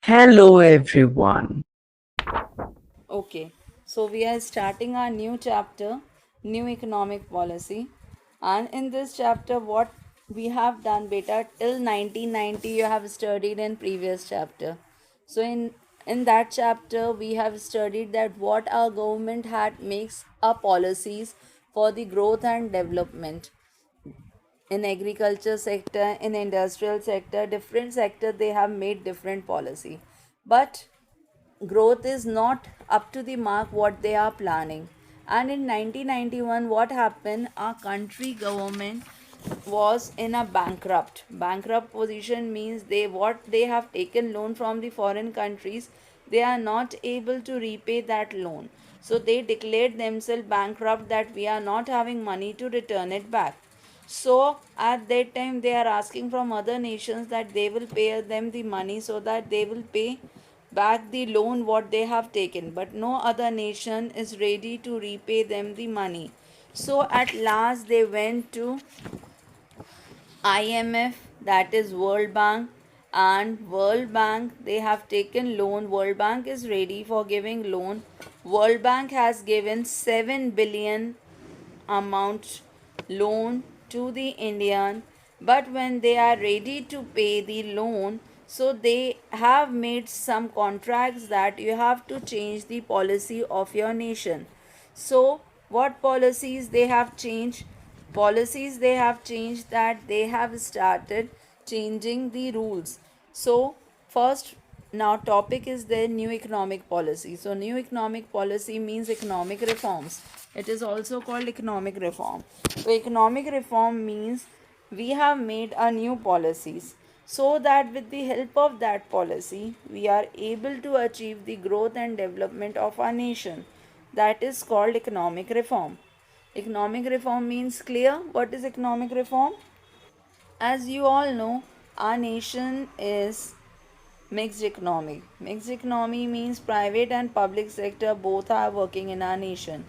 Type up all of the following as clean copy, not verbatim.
Hello, everyone. Okay, so we are starting our new chapter, New Economic Policy. And in this chapter, what we have done, beta, till 1990, you have studied in previous chapter. So in that chapter, we have studied that what our government had makes our policies for the growth and development in agriculture sector, in industrial sector, different sector they have made different policy. But growth is not up to the mark what they are planning. And in 1991 what happened, our country government was in a bankrupt position. Means they what they have taken loan from the foreign countries, they are not able to repay that loan, so they declared themselves bankrupt, that we are not having money to return it back. So at that time they are asking from other nations that they will pay them the money so that they will pay back the loan what they have taken, but no other nation is ready to repay them the money. So at last they went to IMF, that is World Bank, and World Bank they have taken loan. World Bank is ready for giving loan. World Bank has given 7 billion amount loan to the Indian, but when they are ready to pay the loan, so they have made some contracts that you have to change the policy of your nation. So what policies they have changed? Policies they have changed, that they have started changing the rules. So first, now topic is the new economic policy. So new economic policy means economic reforms. It is also called economic reform. So economic reform means we have made a new policies, so that with the help of that policy we are able to achieve the growth and development of our nation. That is called economic reform. Economic reform means clear. What is economic reform? As you all know, our nation is mixed economy. Mixed economy means private and public sector both are working in our nation.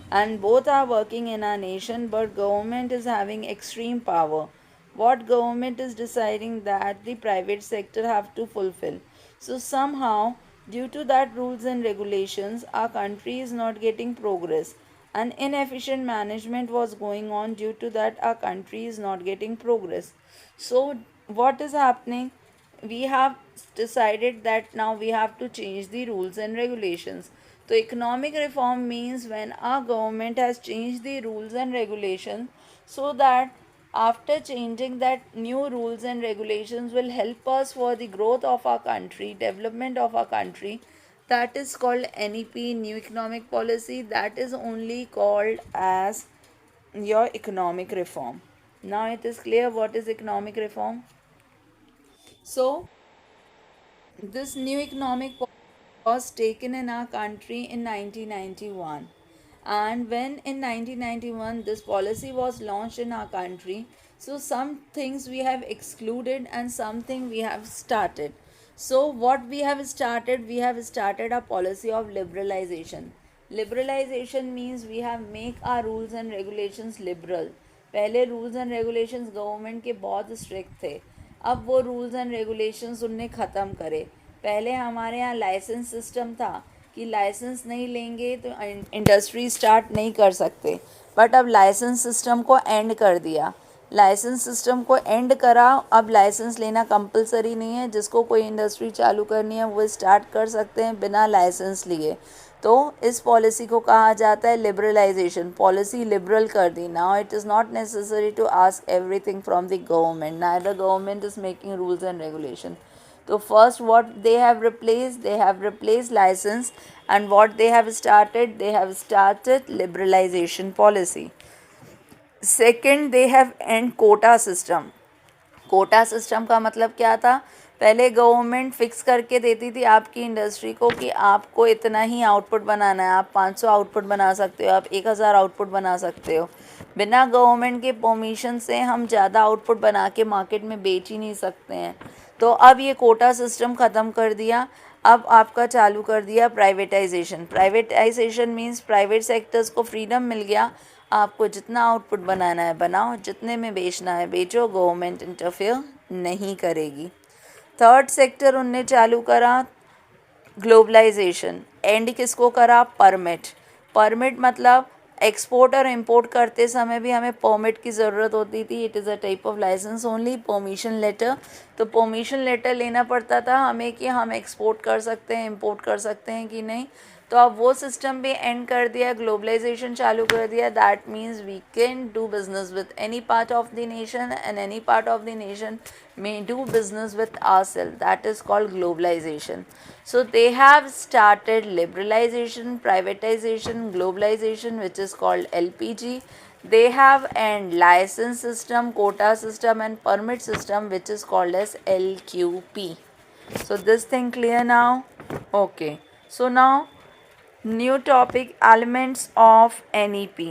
And both are working in our nation, but government is having extreme power. What government is deciding that the private sector have to fulfill. So somehow, due to that rules and regulations, our country is not getting progress. And inefficient management was going on, due to that our country is not getting progress. So what is happening? We have decided that now we have to change the rules and regulations. So economic reform means when our government has changed the rules and regulations, so that after changing that, new rules and regulations will help us for the growth of our country, development of our country. That is called NEP, new economic policy. That is only called as your economic reform. Now it is clear what is economic reform. So this new economic policy was taken in our country in 1991. And when in 1991 this policy was launched in our country, so some things we have excluded and something we have started. So what we have started a policy of liberalization. Liberalization means we have make our rules and regulations liberal. पहले rules and regulations government के बहुत strict थे, अब वो rules and regulations उनने ख़त्म करे. पहले हमारे यहाँ लाइसेंस सिस्टम था कि लाइसेंस नहीं लेंगे तो इंडस्ट्री स्टार्ट नहीं कर सकते, बट अब लाइसेंस सिस्टम को एंड कर दिया. लाइसेंस सिस्टम को एंड करा, अब लाइसेंस लेना कंपलसरी नहीं है. जिसको कोई इंडस्ट्री चालू करनी है वो स्टार्ट कर सकते हैं बिना लाइसेंस लिए. तो इस पॉलिसी को कहा जाता है लिबरलाइजेशन. पॉलिसी लिबरल कर दी. Now it is not necessary to ask everything from the government. Neither government is making rules and regulation. So first what they have replaced license, and what they have started liberalization policy. Second, they have end quota system. Quota system का मतलब क्या था? पहले government fix करके देती थी आपकी industry को कि आपको इतना ही आउटपुट बनाना है. आप 500 आउटपुट बना सकते हो, आप 1000 आउटपुट बना सकते हो. बिना गवर्नमेंट के परमिशन से हम ज़्यादा आउटपुट बना के मार्केट में बेच ही नहीं सकते हैं. तो अब ये कोटा सिस्टम ख़त्म कर दिया. अब आपका चालू कर दिया privatisation. Privatisation means private sectors को फ्रीडम मिल गया. आपको जितना आउटपुट बनाना है बनाओ, जितने में बेचना है बेचो, गवर्नमेंट इंटरफेयर नहीं करेगी. थर्ड सेक्टर उनने चालू करा ग्लोबलाइजेशन. एंड किसको करा? परमिट. परमिट मतलब एक्सपोर्ट और इम्पोर्ट करते समय भी हमें परमिट की ज़रूरत होती थी. It is a type of licence only, permission letter. तो परमिशन लेटर लेना पड़ता था हमें कि हम एक्सपोर्ट कर सकते हैं, इम्पोर्ट कर सकते हैं कि नहीं. तो अब वो सिस्टम भी एंड कर दिया, ग्लोबलाइजेशन चालू कर दिया. That means we can do business with any part of the nation and any part of the nation may do business with ourselves. That is called globalization. So they have started liberalization, privatization, globalization, which is called LPG. They have an license system, quota system and permit system, which is called as LQP. So this thing clear now? Okay. So now new topic, elements of NEP.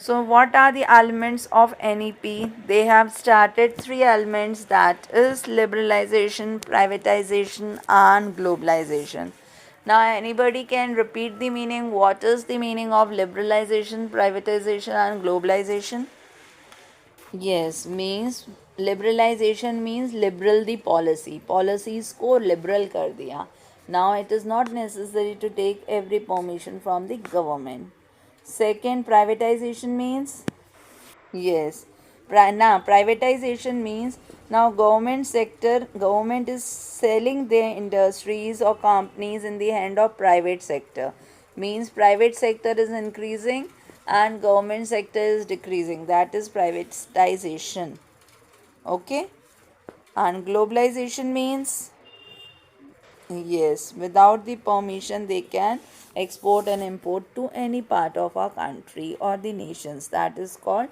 So what are the elements of NEP? They have started three elements, that is liberalization, privatization and globalization. Now anybody can repeat the meaning. What is the meaning of liberalization, privatization and globalization? Yes, means liberalization means liberal the policy. Policies को liberal कर दिया. Now it is not necessary to take every permission from the government. Second, privatization means, yes. Now privatization means now government is selling their industries or companies in the hand of private sector. Means private sector is increasing and government sector is decreasing. That is privatization. Okay. And globalization means, yes, without the permission they can export and import to any part of our country or the nations. That is called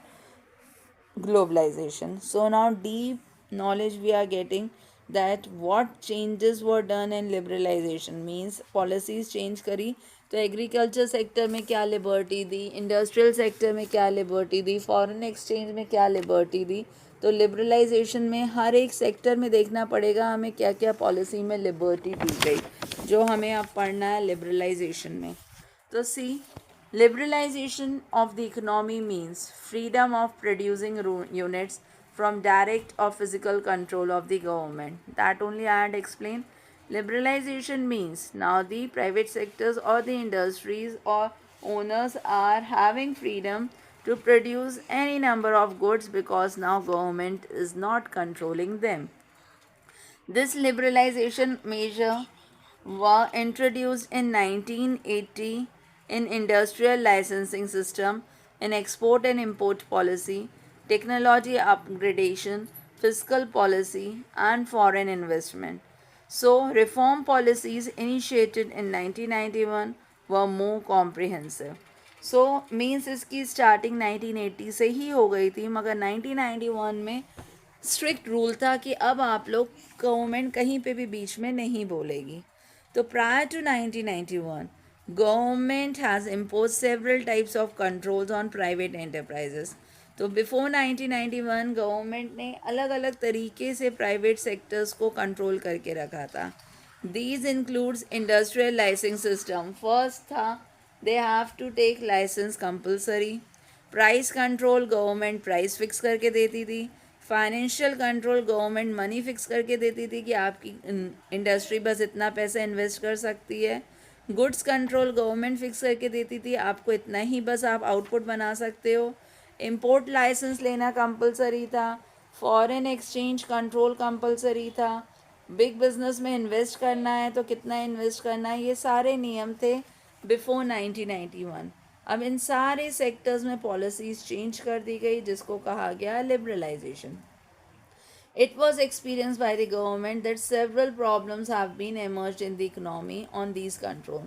globalization. So now deep knowledge we are getting, that what changes were done in liberalization means policies change करी. तो agriculture sector में क्या liberty दी, industrial sector में क्या liberty दी, foreign exchange में क्या liberty दी. तो liberalisation में हर एक सेक्टर में देखना पड़ेगा हमें क्या क्या पॉलिसी में लिबर्टी दी गई, जो हमें अब पढ़ना है लिबरलाइजेशन में. तो सी, liberalization of the economy means freedom of producing units from direct or physical control of the government. That only I had explained. Liberalization means now the private sectors or the industries or owners are having freedom to produce any number of goods because now government is not controlling them. This liberalization measure were introduced in 1980 in industrial licensing system, in export and import policy, technology upgradation, fiscal policy and foreign investment. So reform policies initiated in 1991 were more comprehensive. So means इसकी starting 1980 से ही हो गई थी, मगर 1991 में strict rule था कि अब आप लोग गवर्नमेंट कहीं पे भी बीच में नहीं बोलेगी. तो prior to 1991 government has impose several types of controls on private enterprises. तो बिफोर 1991 गवर्नमेंट ने अलग अलग तरीके से प्राइवेट सेक्टर्स को कंट्रोल करके रखा था. These includes industrial licensing system. First था they have to take licence compulsory. Price control, government price fix करके देती थी. Financial control, government money fix करके देती थी कि आपकी इंडस्ट्री बस इतना पैसा इन्वेस्ट कर सकती है. गुड्स कंट्रोल, गवर्नमेंट फिक्स करके देती थी आपको इतना ही बस आप आउटपुट बना सकते हो. इम्पोर्ट लाइसेंस लेना कंपलसरी था. फॉरेन एक्सचेंज कंट्रोल कंपलसरी था. बिग बिजनेस में इन्वेस्ट करना है तो कितना इन्वेस्ट करना है, ये सारे नियम थे बिफोर 1991. अब इन सारे सेक्टर्स में पॉलिसीज चेंज कर दी गई, जिसको कहा गया liberalisation. It was experienced by the government that several problems have been emerged in the economy on these control.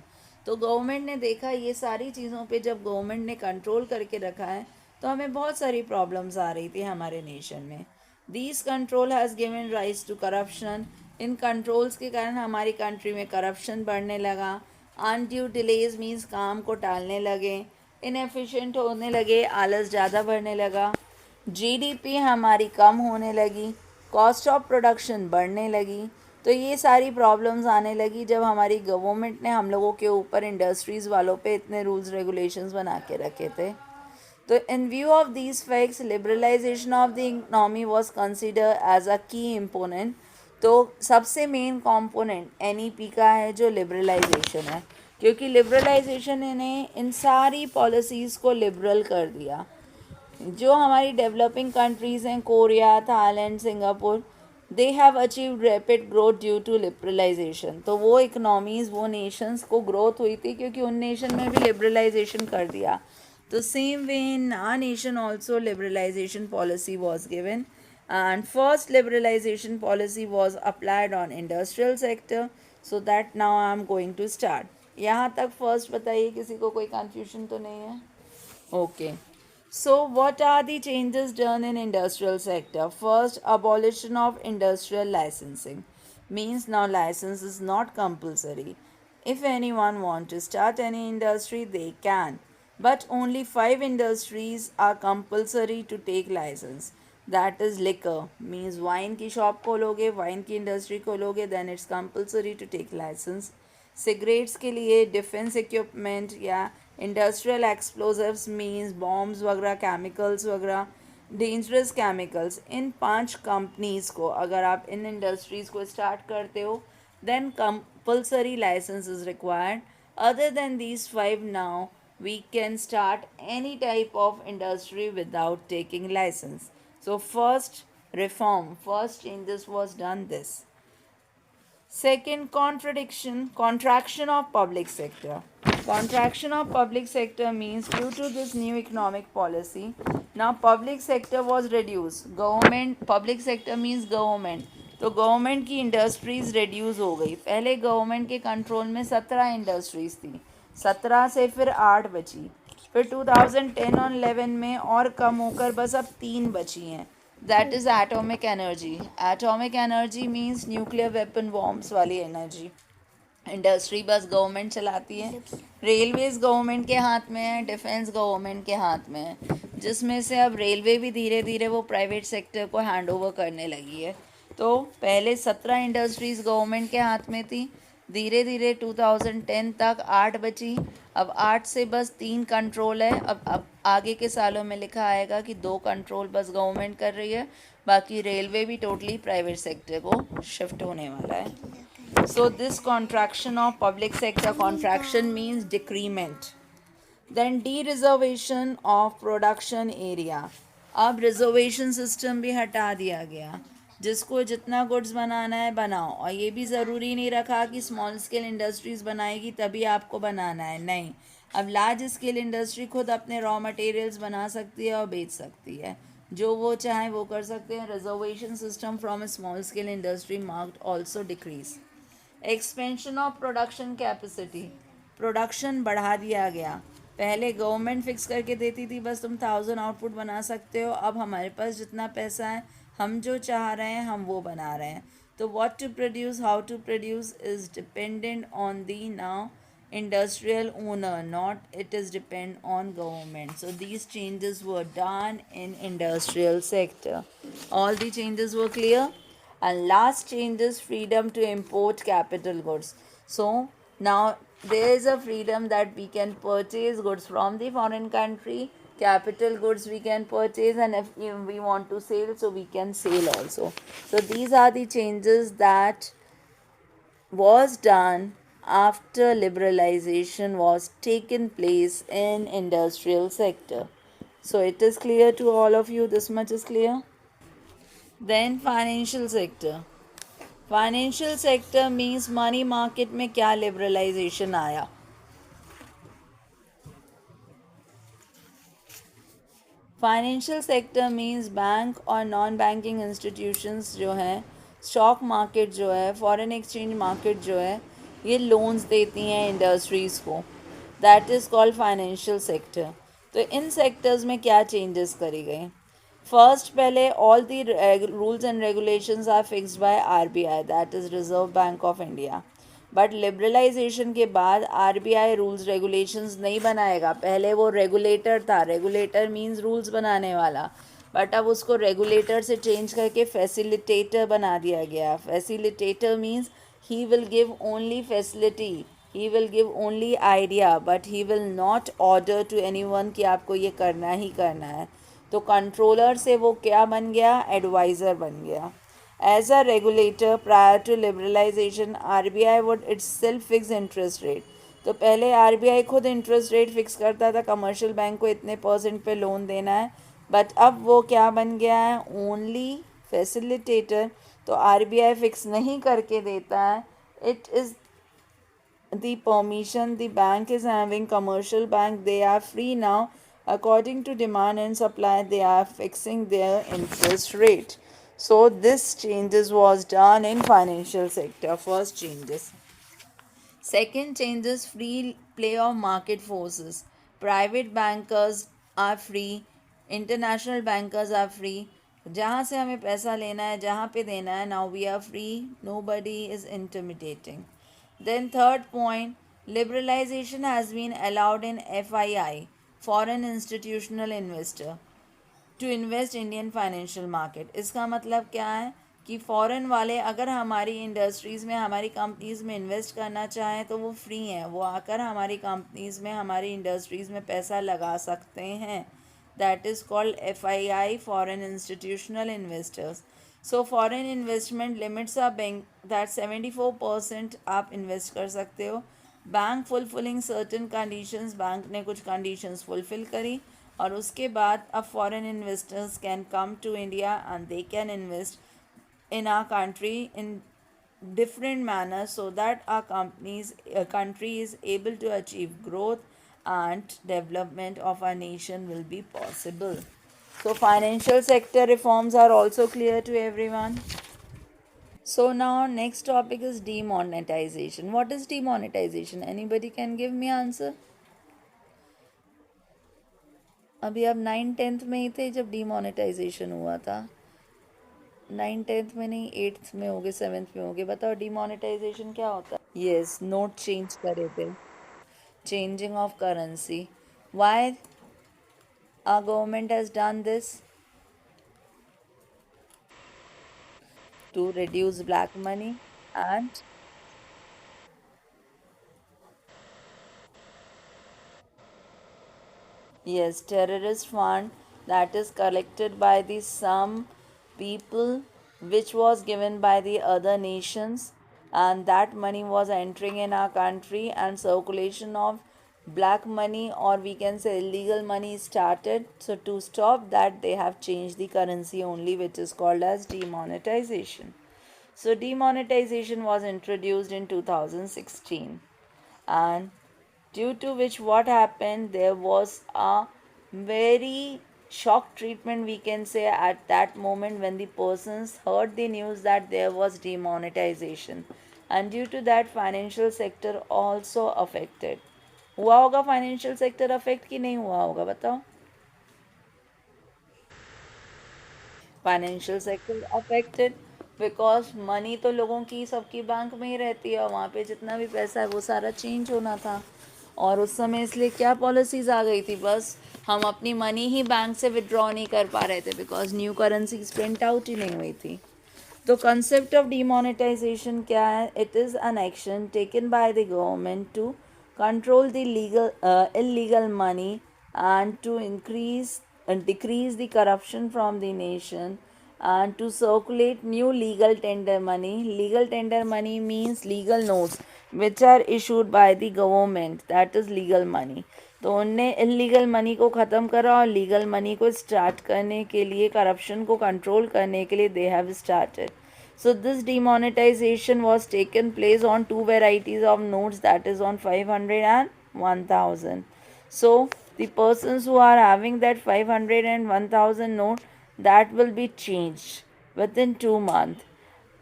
तो गवर्नमेंट ने देखा ये सारी चीज़ों पे जब गवर्नमेंट ने कंट्रोल करके रखा है तो हमें बहुत सारी प्रॉब्लम्स आ रही थी हमारे नेशन में. These control has given rise to corruption. In controls के कारण हमारी कंट्री में करप्शन बढ़ने लगा. अनड्यू डिलेज मीन्स काम को टालने लगे, इनएफिशिएंट होने लगे, आलस ज़्यादा बढ़ने लगा. जीडीपी हमारी कम होने लगी, कॉस्ट ऑफ प्रोडक्शन बढ़ने लगी. तो ये सारी प्रॉब्लम्स आने लगी जब हमारी गवर्नमेंट ने हम लोगों के ऊपर इंडस्ट्रीज़ वालों पे इतने रूल्स रेगुलेशंस बना के रखे थे. तो in view of these facts liberalization of the economy was consider as a key component. तो सबसे मेन कंपोनेंट NEP का है जो लिबरलाइजेशन है, क्योंकि लिबरलाइजेशन ने इन सारी पॉलिसीज़ को लिबरल कर दिया। जो हमारी डेवलपिंग कंट्रीज़ हैं, Korea, Thailand, Singapore, they have achieved rapid growth due to liberalization. तो वो इकनॉमीज़, वो नेशंस को ग्रोथ हुई थी क्योंकि उन नेशन में भी लिबरलाइजेशन कर दिया। तो same way in our nation also liberalization policy was given, and first liberalization policy was applied on industrial sector. So that now I am going to start. यहाँ तक फर्स्ट बताइए, किसी को कोई कंफ्यूजन तो नहीं है? Okay. So what are the changes done in industrial sector? First, abolition of industrial licensing. Means now license is not compulsory. If anyone want to start any industry, they can. But only 5 industries are compulsory to take license. That is liquor. Means wine की shop खोलोगे, wine की industry खोलोगे, then it's compulsory to take license. Cigarettes के लिए defence equipment या industrial explosives means bombs वगैरह, chemicals वगैरह, dangerous chemicals, इन 5 कंपनीज़ को अगर आप इन इंडस्ट्रीज़ को स्टार्ट करते हो then compulsory licence is required. Other than these 5 now we can start any type of industry without taking license. So first reform, first changes was done this. Second, contraction of public sector. Contraction of public sector means due to this new economic policy, now public sector was reduced. Government, public sector means government. तो government की industries reduce हो गई. पहले government के control में 17 industries थी, 17 से फिर 8 बची, फिर 2010 और 11 में और कम होकर बस अब 3 बची हैं. That is atomic energy. Atomic energy means nuclear weapon bombs वाली एनर्जी. इंडस्ट्री बस गवर्नमेंट चलाती है. रेलवेज़ गवर्नमेंट के हाथ में है, डिफेंस गवर्नमेंट के हाथ में है, जिसमें से अब रेलवे भी धीरे धीरे वो प्राइवेट सेक्टर को हैंड ओवर करने लगी है. तो पहले 17 इंडस्ट्रीज़ गवर्नमेंट के हाथ में थी, धीरे धीरे 2010 तक 8 बची, अब 8 से बस 3 कंट्रोल है. अब आगे के सालों में लिखा आएगा कि 2 कंट्रोल बस गवर्नमेंट कर रही है, बाकी रेलवे भी टोटली प्राइवेट सेक्टर को शिफ्ट होने वाला है. So this contraction of public sector, contraction means decrement. Then dereservation of production area. अब रिजर्वेशन सिस्टम भी हटा दिया गया, जिसको जितना गुड्स बनाना है बनाओ, और ये भी ज़रूरी नहीं रखा कि स्मॉल स्केल इंडस्ट्रीज़ बनाएगी तभी आपको बनाना है. नहीं, अब लार्ज स्केल इंडस्ट्री खुद अपने रॉ मटेरियल्स बना सकती है और बेच सकती है, जो वो चाहें वो कर सकते हैं. Reservation system from A small scale industry marked also decrease. Expansion of production capacity. Production बढ़ा दिया गया. पहले गवर्नमेंट फिक्स करके देती थी बस तुम 1000 आउटपुट बना सकते हो, अब हमारे पास जितना पैसा है हम जो चाह रहे हैं हम वो बना रहे हैं. तो what to produce, how to produce is dependent on the now industrial owner, not it is depend on government. So these changes were done in industrial sector. All the changes were clear. And last change is freedom to import capital goods. So now there is a freedom that we can purchase goods from the foreign country. Capital goods we can purchase, and if we want to sell, so we can sell also. So these are the changes that was done after liberalization was taken place in industrial sector. So it is clear to all of you, this much is clear. Then financial sector. Financial sector means money market में क्या liberalization आया. Financial sector means bank और non banking institutions जो हैं, stock market जो है, foreign exchange market जो है, ये लोन्स देती हैं इंडस्ट्रीज़ को. That is called financial sector. तो इन सेक्टर्स में क्या चेंजेस करी गई. फर्स्ट, पहले all the rules and regulations are fixed by RBI, that is Reserve Bank of India. But liberalization के बाद RBI रूल्स रेगुलेशंस नहीं बनाएगा. पहले वो रेगुलेटर था, रेगुलेटर मीन्स रूल्स बनाने वाला, बट अब उसको रेगुलेटर से चेंज करके फैसिलिटेटर बना दिया गया. Facilitator means he will give only facility, he will give only idea, but he will not order to anyone कि आपको ये करना ही करना है. तो कंट्रोलर से वो क्या बन गया, एडवाइज़र बन गया. As a regulator, prior to liberalization, RBI would itself fix interest rate. तो पहले आरबीआई खुद इंटरेस्ट रेट फिक्स करता था, कमर्शियल बैंक को इतने परसेंट पे लोन देना है, बट अब वो क्या बन गया है, ओनली फैसिलिटेटर. तो आरबीआई फिक्स नहीं करके देता है, it is the permission the bank is having. Commercial bank, they are free now, according to demand and supply, they are fixing their interest rate. So this changes was done in financial sector. First changes. Second changes, free play of market forces. Private bankers are free, international bankers are free. जहाँ से हमें पैसा लेना है, जहाँ पे देना है, now we are free, nobody is intimidating. Then third point, liberalization has been allowed in FII, foreign institutional investor, to invest Indian financial market. इसका मतलब क्या है कि फ़ॉरेन वाले अगर हमारी इंडस्ट्रीज़ में, हमारी कंपनीज़ में इन्वेस्ट करना चाहें तो वो फ्री हैं, वो आकर हमारी कंपनीज़ में, हमारी इंडस्ट्रीज़ में पैसा लगा सकते हैं. That is called FII, foreign institutional investors. So foreign investment limits are bank that 74% आप इन्वेस्ट कर सकते हो. Bank fulfilling certain conditions, bank ने कुछ कंडीशंस फुलफिल करी, और उसके बाद अब foreign investors can come to India and they can invest in our country in different manners, so that our country is able to achieve growth and development of our nation will be possible. So financial sector reforms are also clear to everyone. So now next topic is demonetization. What is demonetization? Anybody can give me answer? अभी आप 9th-10th में ही थे जब demonetisation हुआ था. 9th-10th में नहीं, 8th में हो गए, 7th में हो गए. बताओ डिमोनेटाइजेशन क्या होता है. यस, नोट चेंज करे थे. Changing of currency. Why our government has done this? To reduce black money and yes, terrorist fund that is collected by the some people, which was given by the other nations, and that money was entering in our country, and circulation of black money, or we can say illegal money, started. So to stop that, they have changed the currency only, which is called as demonetization. So demonetization was introduced in 2016, and due to which what happened, there was a very shock treatment, we can say, at that moment when the persons heard the news that there was demonetization, and due to that financial sector also affected. हुआ होगा financial sector affect कि नहीं हुआ होगा, बताओ. Financial sector affected because money तो लोगों की सबकी बैंक में ही रहती है, वहाँ पे जितना भी पैसा है वो सारा चेंज होना था. और उस समय इसलिए क्या पॉलिसीज़ आ गई थी, बस हम अपनी मनी ही बैंक से विड्रॉ नहीं कर पा रहे थे because new currencies print out ही नहीं हुई थी. तो कंसेप्ट ऑफ डिमोनेटाइजेशन क्या है? It is an action taken by the government to control the illegal money and to increase and decrease the corruption from the nation, and to circulate new legal tender money. Legal tender money means legal notes which are issued by the government, that is legal money. तो उनने illegal money को ख़त्म करा और legal money को start करने के लिए, करप्शन को कंट्रोल करने के लिए they have started. So this demonetization was taken place on two varieties of notes, that is on 500 and 1000. So the persons who are having that 500 and 1000 note, that will be changed within 2 months,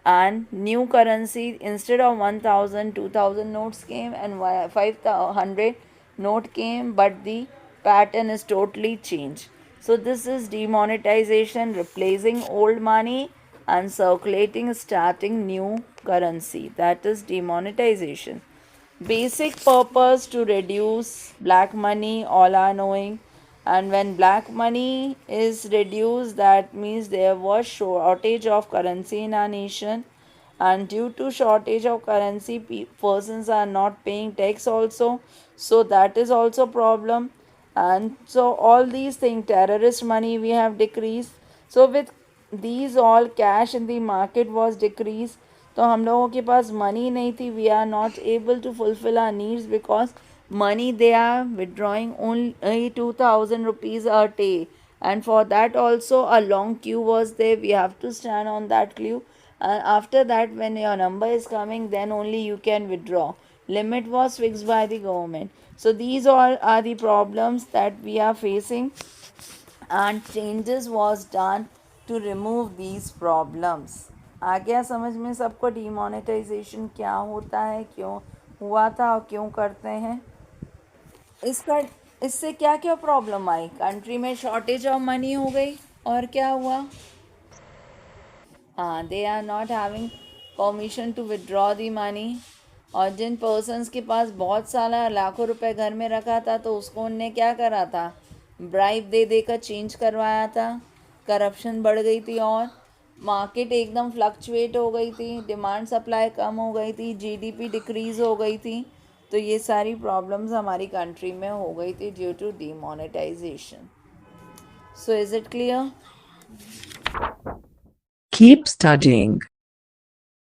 and new currency instead of 1000, 2000 notes came, and 500 note came, but the pattern is totally changed. So this is demonetization, replacing old money and circulating, starting new currency, that is demonetization. Basic purpose to reduce black money, all are knowing. And when black money is reduced, that means there was shortage of currency in our nation, and due to shortage of currency, persons are not paying tax also, so that is also problem. And so all these things, terrorist money we have decreased. So with these all cash in the market was decreased, तो हम लोगों के पास money नहीं थी. We are not able to fulfill our needs because money they are withdrawing only 2000 rupees a day, and for that also a long queue was there. We have to stand on that queue, and after that when your number is coming then only you can withdraw. Limit was fixed by the government. So these all are the problems that we are facing, and changes was done to remove these problems. आ गया समझ में सबको demonetisation क्या होता है, क्यों हुआ था और क्यों करते हैं. इसका इससे क्या क्या प्रॉब्लम आई, कंट्री में शॉर्टेज ऑफ मनी हो गई और क्या हुआ. हाँ, they are not having permission to withdraw the money. और जिन पर्सन्स के पास बहुत सारा लाखों रुपए घर में रखा था तो उसको उनने क्या करा था, ब्राइब दे देकर चेंज करवाया था. करप्शन बढ़ गई थी और मार्केट एकदम फ्लक्चुएट हो गई थी, डिमांड सप्लाई कम हो गई थी, जीडीपी डिक्रीज हो गई थी. तो ये सारी प्रॉब्लम्स हमारी कंट्री में हो गई थी due to demonetization. So is it clear? Keep studying.